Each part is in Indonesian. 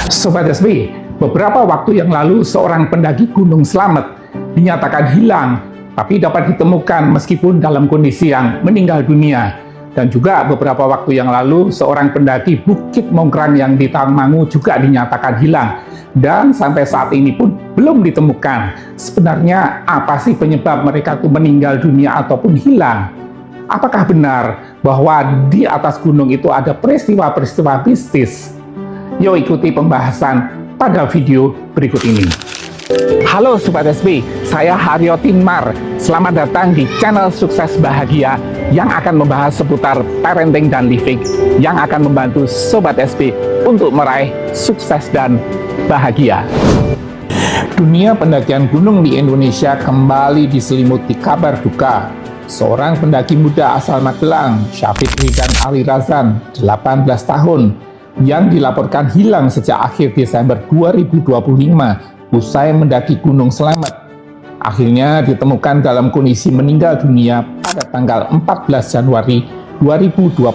Sobat SB, beberapa waktu yang lalu seorang pendaki Gunung Slamet dinyatakan hilang, tapi dapat ditemukan meskipun dalam kondisi yang meninggal dunia. Dan juga beberapa waktu yang lalu seorang pendaki Bukit Mongkrang yang di Tawangmangu juga dinyatakan hilang. Dan sampai saat ini pun belum ditemukan. Sebenarnya apa sih penyebab mereka itu meninggal dunia ataupun hilang? Apakah benar bahwa di atas gunung itu ada peristiwa-peristiwa mistis? Yuk ikuti pembahasan pada video berikut ini. Halo Sobat SB, saya Haryo Tinmar. Selamat datang di channel Sukses Bahagia yang akan membahas seputar parenting dan living yang akan membantu Sobat SB untuk meraih sukses dan bahagia. Dunia pendakian gunung di Indonesia kembali diselimuti kabar duka. Seorang pendaki muda asal Magelang, Syafiq Ridwan Ali Razan, 18 tahun, yang dilaporkan hilang sejak akhir Desember 2025 usai mendaki Gunung Slamet. Akhirnya ditemukan dalam kondisi meninggal dunia pada tanggal 14 Januari 2026.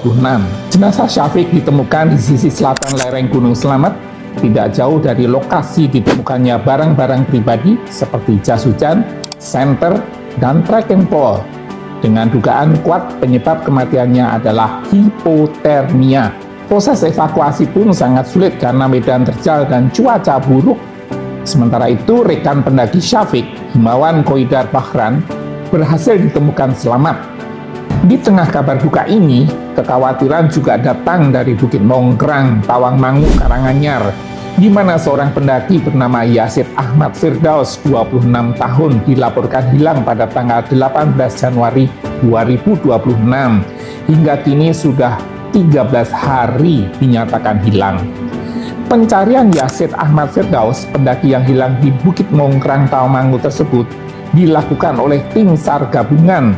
Jenazah Syafiq ditemukan di sisi selatan lereng Gunung Slamet, tidak jauh dari lokasi ditemukannya barang-barang pribadi seperti jas hujan, senter, dan trekking pole. Dengan dugaan kuat penyebab kematiannya adalah hipotermia. Proses evakuasi pun sangat sulit karena medan terjal dan cuaca buruk. Sementara itu, rekan pendaki Syafiq, Himawan Koidar Bahran, berhasil ditemukan selamat. Di tengah kabar duka ini, kekhawatiran juga datang dari Bukit Mongkrang, Tawangmangu, Karanganyar, di mana seorang pendaki bernama Yasid Ahmad Firdaus, 26 tahun, dilaporkan hilang pada tanggal 18 Januari 2026. Hingga kini sudah 13 hari dinyatakan hilang. Pencarian Yasid Ahmad Firdaus, pendaki yang hilang di Bukit Mongkrang Tawangmangu tersebut, dilakukan oleh tim SAR gabungan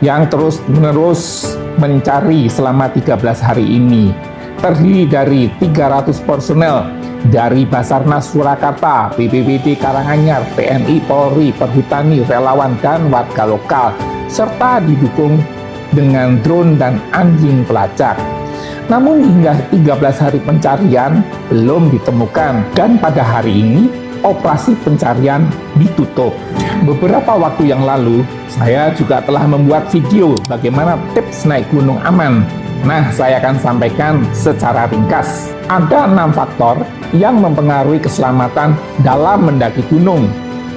yang terus-menerus mencari selama 13 hari ini. Terdiri dari 300 personel dari Basarnas Surakarta, BPBD Karanganyar, TNI, Polri, Perhutani, relawan, dan warga lokal, serta didukung dengan drone dan anjing pelacak. Namun hingga 13 hari pencarian belum ditemukan, dan pada hari ini operasi pencarian ditutup. Beberapa waktu yang lalu saya juga telah membuat video bagaimana tips naik gunung aman. Nah, saya akan sampaikan secara ringkas. Ada 6 faktor yang mempengaruhi keselamatan dalam mendaki gunung.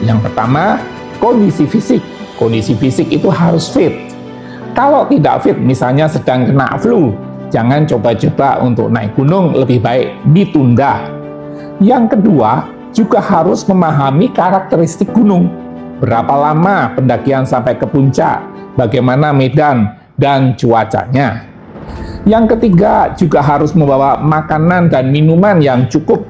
Yang pertama, kondisi fisik. Kondisi fisik itu harus fit. Kalau tidak fit, misalnya sedang kena flu, jangan coba-coba untuk naik gunung, lebih baik ditunda. Yang kedua, juga harus memahami karakteristik gunung. Berapa lama pendakian sampai ke puncak, bagaimana medan dan cuacanya. Yang ketiga, juga harus membawa makanan dan minuman yang cukup.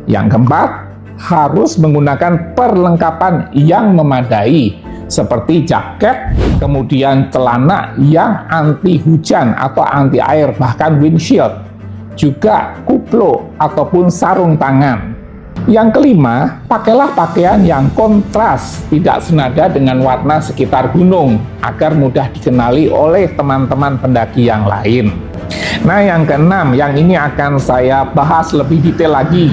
Yang keempat, harus menggunakan perlengkapan yang memadai, seperti jaket, kemudian celana yang anti hujan atau anti air, bahkan windshield, juga kuplo ataupun sarung tangan. Yang kelima, pakailah pakaian yang kontras, tidak senada dengan warna sekitar gunung, agar mudah dikenali oleh teman-teman pendaki yang lain. Nah, yang keenam, yang ini akan saya bahas lebih detail lagi.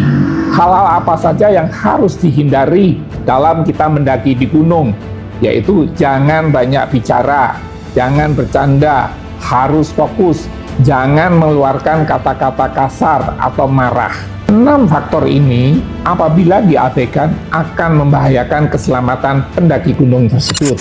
Hal-hal apa saja yang harus dihindari dalam kita mendaki di gunung, yaitu jangan banyak bicara, jangan bercanda, harus fokus, jangan mengeluarkan kata-kata kasar atau marah. 6 faktor ini apabila diabaikan akan membahayakan keselamatan pendaki gunung tersebut.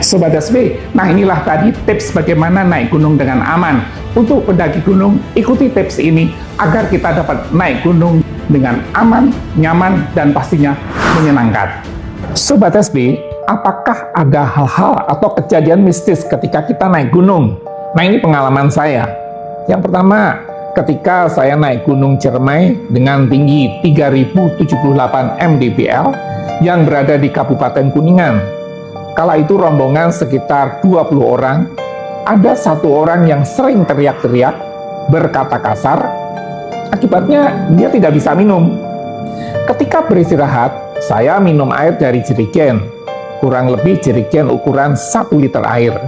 Sobat SB, nah inilah tadi tips bagaimana naik gunung dengan aman. Untuk pendaki gunung, ikuti tips ini agar kita dapat naik gunung dengan aman, nyaman, dan pastinya menyenangkan. Sobat SB, apakah ada hal-hal atau kejadian mistis ketika kita naik gunung? Nah, ini pengalaman saya. Yang pertama, ketika saya naik Gunung Ciremai dengan tinggi 3078 mdpl yang berada di Kabupaten Kuningan. Kala itu rombongan sekitar 20 orang, ada satu orang yang sering teriak-teriak, berkata kasar, akibatnya dia tidak bisa minum. Ketika beristirahat, saya minum air dari jerigen, kurang lebih jerigen ukuran 1 liter air.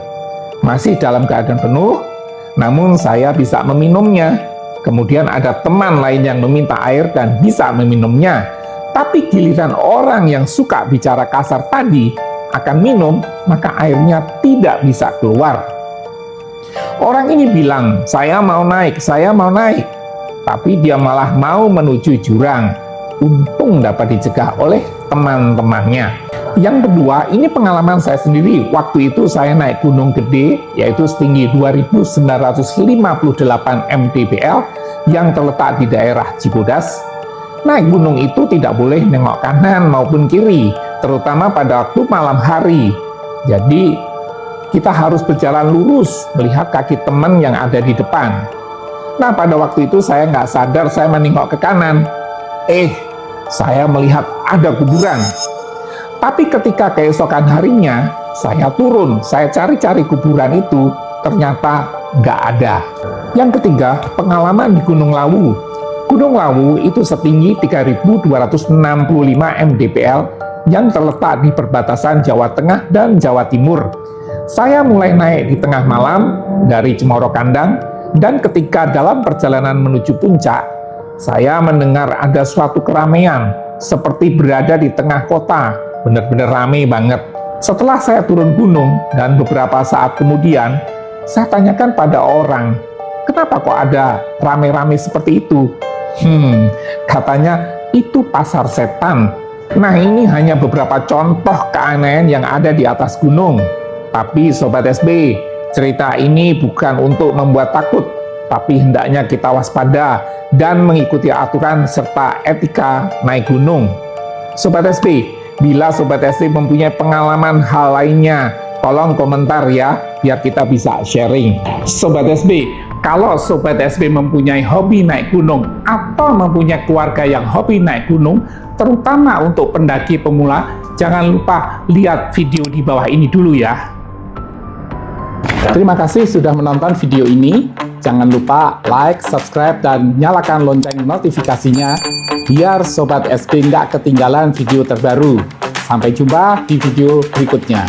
Masih dalam keadaan penuh, namun saya bisa meminumnya. Kemudian ada teman lain yang meminta air dan bisa meminumnya. Tapi giliran orang yang suka bicara kasar tadi akan minum, maka airnya tidak bisa keluar. Orang ini bilang, saya mau naik. Tapi dia malah mau menuju jurang. Untung dapat dicegah oleh teman-temannya. Yang kedua, ini pengalaman saya sendiri. Waktu itu saya naik gunung gede, yaitu setinggi 2.958 mdpl yang terletak di daerah Cibodas. Naik gunung itu tidak boleh nengok kanan maupun kiri, terutama pada waktu malam hari. Jadi, kita harus berjalan lurus melihat kaki teman yang ada di depan. Nah, pada waktu itu saya nggak sadar saya menengok ke kanan. Saya melihat ada kuburan. Tapi ketika keesokan harinya, saya turun, saya cari-cari kuburan itu, ternyata nggak ada. Yang ketiga, pengalaman di Gunung Lawu. Gunung Lawu itu setinggi 3.265 mdpl yang terletak di perbatasan Jawa Tengah dan Jawa Timur. Saya mulai naik di tengah malam dari Cemoro Kandang, dan ketika dalam perjalanan menuju puncak, saya mendengar ada suatu keramaian, seperti berada di tengah kota, benar-benar ramai banget. Setelah saya turun gunung dan beberapa saat kemudian, saya tanyakan pada orang, kenapa kok ada rame-rame seperti itu? Katanya itu pasar setan. Nah, ini hanya beberapa contoh keanehan yang ada di atas gunung. Tapi Sobat SB, cerita ini bukan untuk membuat takut, tapi hendaknya kita waspada dan mengikuti aturan serta etika naik gunung. Sobat SB, bila Sobat SB mempunyai pengalaman hal lainnya, tolong komentar ya, biar kita bisa sharing. Sobat SB, kalau Sobat SB mempunyai hobi naik gunung atau mempunyai keluarga yang hobi naik gunung, terutama untuk pendaki pemula, jangan lupa lihat video di bawah ini dulu ya. Terima kasih sudah menonton video ini. Jangan lupa like, subscribe, dan nyalakan lonceng notifikasinya biar Sobat SB nggak ketinggalan video terbaru. Sampai jumpa di video berikutnya.